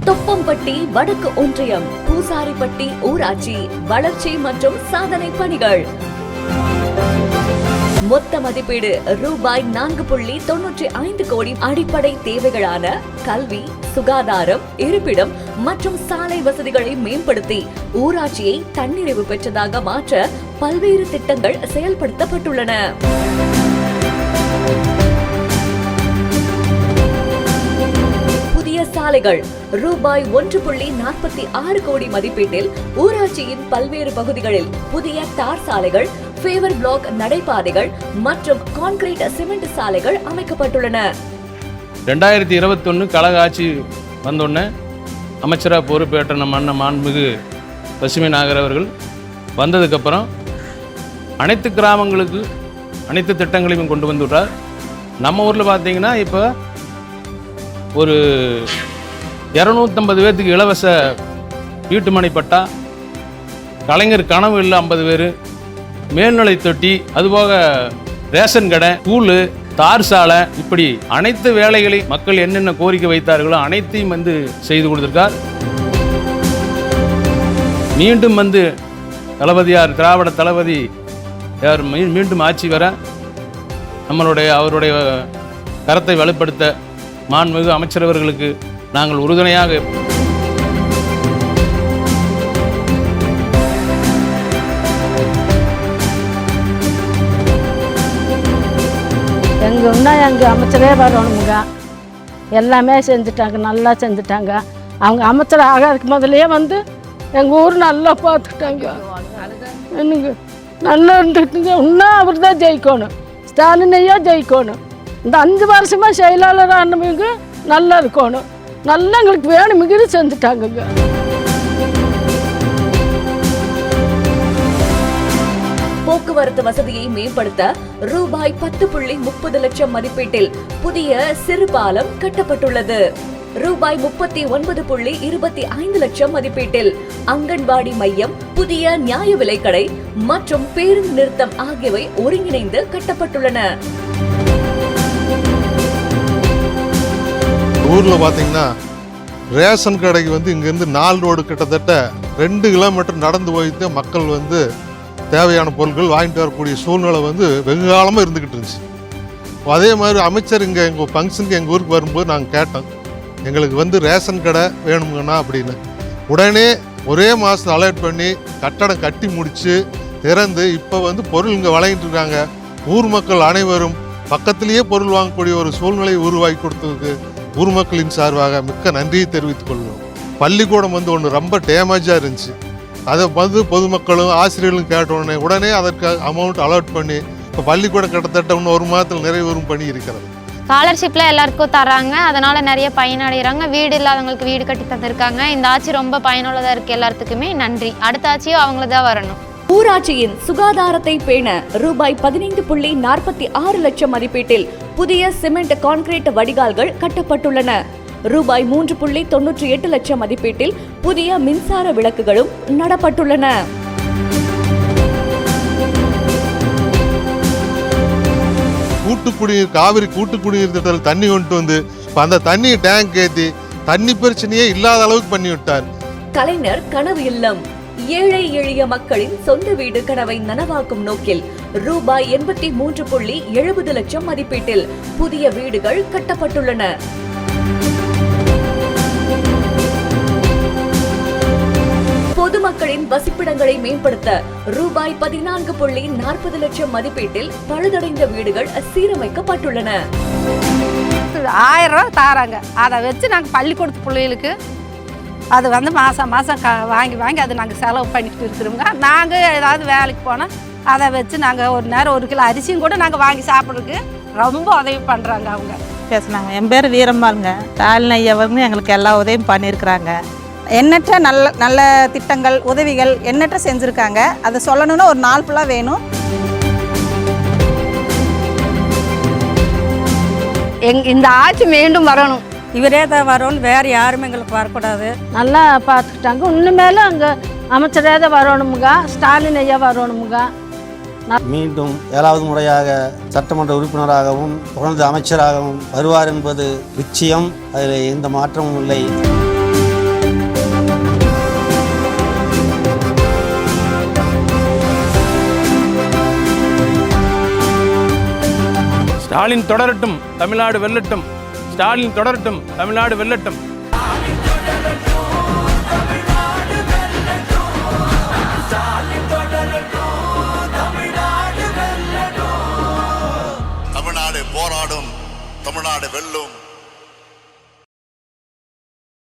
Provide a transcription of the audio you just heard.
தொப்பம்பட்டி வடக்கு ஒன்றியம், பூசாரிப்பட்டி ஊராட்சி வளர்ச்சி மற்றும் சாதனை பணிகள். மொத்த மதிப்பீடு ரூபாய் 4.95 கோடி. அடிப்படை தேவைகளான கல்வி, சுகாதாரம், இருப்பிடம் மற்றும் சாலை வசதிகளை மேம்படுத்தி ஊராட்சியை தன்னிறைவு பெற்றதாக மாற்ற பல்வேறு திட்டங்கள் செயல்படுத்தப்பட்டுள்ளன. புதிய சாலைகள் ரூபாய் 1.46 கோடி மதிப்பீட்டில் ஊராட்சியின் பல்வேறு பகுதிகளில் புதிய தார் சாலைகள், ஃபேவர் பிளாக் நடைபாதைகள் மற்றும் கான்கிரீட் சிமெண்ட் சாலைகள் அமைக்கப்பட்டுள்ளன. 2021 கழக ஆட்சி வந்தோடனே அமைச்சராக பொறுப்பேற்ற நம்ம அண்ணன் மாண்புமிகு பசுமை நாகர் அவர்கள் வந்ததுக்கப்புறம் அனைத்து கிராமங்களுக்கு அனைத்து திட்டங்களையும் கொண்டு வந்துவிட்டார். நம்ம ஊரில் பார்த்தீங்கன்னா இப்போ ஒரு 250 பேர்த்துக்கு இலவச வீட்டுமனை பட்டா, கலைஞர் கனவு இல்லை 50 பேர், மேல்நிலை தொட்டி, அதுபோக ரேஷன் கடை, ஸ்கூலு, தார் சாலை, இப்படி அனைத்து வேலைகளையும் மக்கள் என்னென்ன கோரிக்கை வைத்தார்களோ அனைத்தையும் செய்து கொடுத்திருக்கார். மீண்டும் தளபதியார் திராவிட தளபதி யார் மீண்டும் ஆட்சி வர அவருடைய கரத்தை வலுப்படுத்த மாண்புமிகு அமைச்சர் அவர்களுக்கு நாங்கள் உறுதுணையாக எங்கள் அமைச்சரே வரணுங்க. எல்லாமே செஞ்சுட்டாங்க, நல்லா செஞ்சுட்டாங்க. அவங்க அமைச்சர் ஆகிறதுக்கு முதலே எங்கள் ஊர் நல்லா பார்த்துக்கிட்டாங்க. எனக்கு நல்லா இருந்துட்டுங்க. இன்னும் அவர் தான் ஜெயிக்கணும், ஸ்டாலினையா ஜெயிக்கணும். இந்த 5 வருஷமாக செயலாளர் ஆனவங்க நல்லா இருக்கணும். நல்லா எங்களுக்கு வேணும் மிகுதி செஞ்சுட்டாங்க. போக்குவரத்து வசதியை மேம்படுத்த ரூபாய் 10.30 லட்சம் மதிப்பீட்டில் புதிய சிறு பாலம் கட்டப்பட்டுள்ளது. ரூபாய் 39.25 லட்சம் மதிப்பீட்டில் அங்கன்வாடி மையம், புதிய நியாய விலைக்கடை மற்றும் பேருந்து நிறுத்தம் ஆகியவை ஒருங்கிணைந்து கட்டப்பட்டுள்ளன. ஊரில் பார்த்தீங்கன்னா ரேஷன் கடைக்கு இங்கேருந்து 4 ரோடு கிட்டத்தட்ட 2 கிலோமீட்டர் நடந்து போயிட்டு மக்கள் தேவையான பொருட்கள் வாங்கிட்டு வரக்கூடிய சூழ்நிலை வெகு காலமாக இருந்துக்கிட்டு இருந்துச்சு. அதே மாதிரி அமைச்சர் இங்கே எங்கள் ஃபங்க்ஷனுக்கு எங்கள் ஊருக்கு வரும்போது நாங்கள் கேட்டோம், எங்களுக்கு ரேஷன் கடை வேணுங்கண்ணா அப்படின்னு. உடனே ஒரே மாதம் அலர்ட் பண்ணி கட்டடம் கட்டி முடித்து திறந்து இப்போ பொருள் இங்கே வழங்கிட்டு இருக்காங்க. ஊர் மக்கள் அனைவரும் பக்கத்திலேயே பொருள் வாங்கக்கூடிய ஒரு சூழ்நிலையை உருவாக்கி கொடுத்ததுக்கு ஊர் மக்களின் சார்பாக மிக்க நன்றியை தெரிவித்துக் கொள்கிறோம். பள்ளிக்கூடம் ஒன்று ரொம்ப டேமேஜாக இருந்துச்சு. அதை பொதுமக்களும் ஆசிரியர்களும் கேட்ட உடனே அதற்கு அமௌண்ட் அலாட் பண்ணி இப்போ பள்ளிக்கூடம் கிட்டத்தட்ட இன்னும் 1 மாதத்தில் நிறைவேறும் பண்ணி இருக்கிறது. ஸ்காலர்ஷிப்லாம் எல்லாருக்கும் தராங்க, அதனால நிறைய பயனடைகிறாங்க. வீடு இல்லாதவங்களுக்கு வீடு கட்டி தந்திருக்காங்க. இந்த ஆட்சி ரொம்ப பயனுள்ளதாக இருக்குது. எல்லாத்துக்குமே நன்றி. அடுத்த ஆட்சியும் அவங்கள தான் வரணும். ஊராட்சியின் சுகாதாரத்தை பேண ரூபாய் 15.46 லட்சம் மதிப்பீட்டில் புதிய சிமெண்ட் கான்கிரீட் வடிகால்கள் கட்டப்பட்டுள்ளன. ரூபாய் 3.98 லட்சம் மதிப்பீட்டில் புதிய மின்சார விளக்குகளும் நடப்பட்டுள்ளன. கூட்டுக்குடிநீர் காவிரி கூட்டுக்குடிநீர் திட்டத்தில் தண்ணி கொண்டு அந்த தண்ணி டேங்க் ஏற்றி தண்ணி பிரச்சனையே இல்லாத அளவுக்கு பண்ணி விட்டார். கலைஞர் கனவு இல்லம் ஏழை எளிய மக்களின் சொந்த வீடு கனவை நனவாக்கும் நோக்கில் ரூபாய் 83.70 லட்சம் மதிப்பீட்டில் புதிய வீடுகள் கட்டப்பட்டுள்ளன. பொதுமக்களின் வசிப்பிடங்களை மேம்படுத்த ரூபாய் 14.40 லட்சம் மதிப்பீட்டில் பழுதடைந்த வீடுகள் சீரமைக்கப்பட்டுள்ளன. 1000 ரூபா தாராங்க. அதை வச்சு நாங்கள் பள்ளிக்கூடத்து பிள்ளைகளுக்கு அது மாதம் மாதம் வாங்கி அது நாங்கள் செலவு பண்ணிக்கிட்டு இருக்கிறோங்க. நாங்கள் ஏதாவது வேலைக்கு போனால் அதை வச்சு நாங்கள் ஒரு நேரம் 1 கிலோ அரிசியும் கூட நாங்கள் வாங்கி சாப்பிட்றதுக்கு ரொம்ப உதவி பண்ணுறாங்க அவங்க. பேசுனாங்க. என் பேர் வீரம்மாளுங்க. ஸ்டாலின் ஐயா எங்களுக்கு எல்லா உதவியும் பண்ணியிருக்கிறாங்க. எண்ணற்ற நல்ல திட்டங்கள் உதவிகள் எண்ணற்ற செஞ்சுருக்காங்க. அதை சொல்லணும்னா ஒரு நாள் ஃபுல்லாக வேணும். இந்த ஆட்சி மீண்டும் வரணும். இவரே தான் வரணும், வேறு யாருமே எங்களுக்கு வரக்கூடாது. நல்லா பார்த்துக்கிட்டாங்க. இன்னுமேல அங்கே அமைச்சரே தான் வரணுமுங்க, ஸ்டாலின் ஐயா வரணுமுங்க. மீண்டும் 7வது முறையாக சட்டமன்ற உறுப்பினராகவும் தொடர்ந்து அமைச்சராகவும் வருவார் என்பது நிச்சயம். அதில் எந்த மாற்றமும் இல்லை. ஸ்டாலின் தொடரட்டும், தமிழ்நாடு வெல்லட்டும். ஸ்டாலின் தொடரட்டும், தமிழ்நாடு வெல்லட்டும். தமிழ்நாடு போராடும், தமிழ்நாடு வெல்லும்.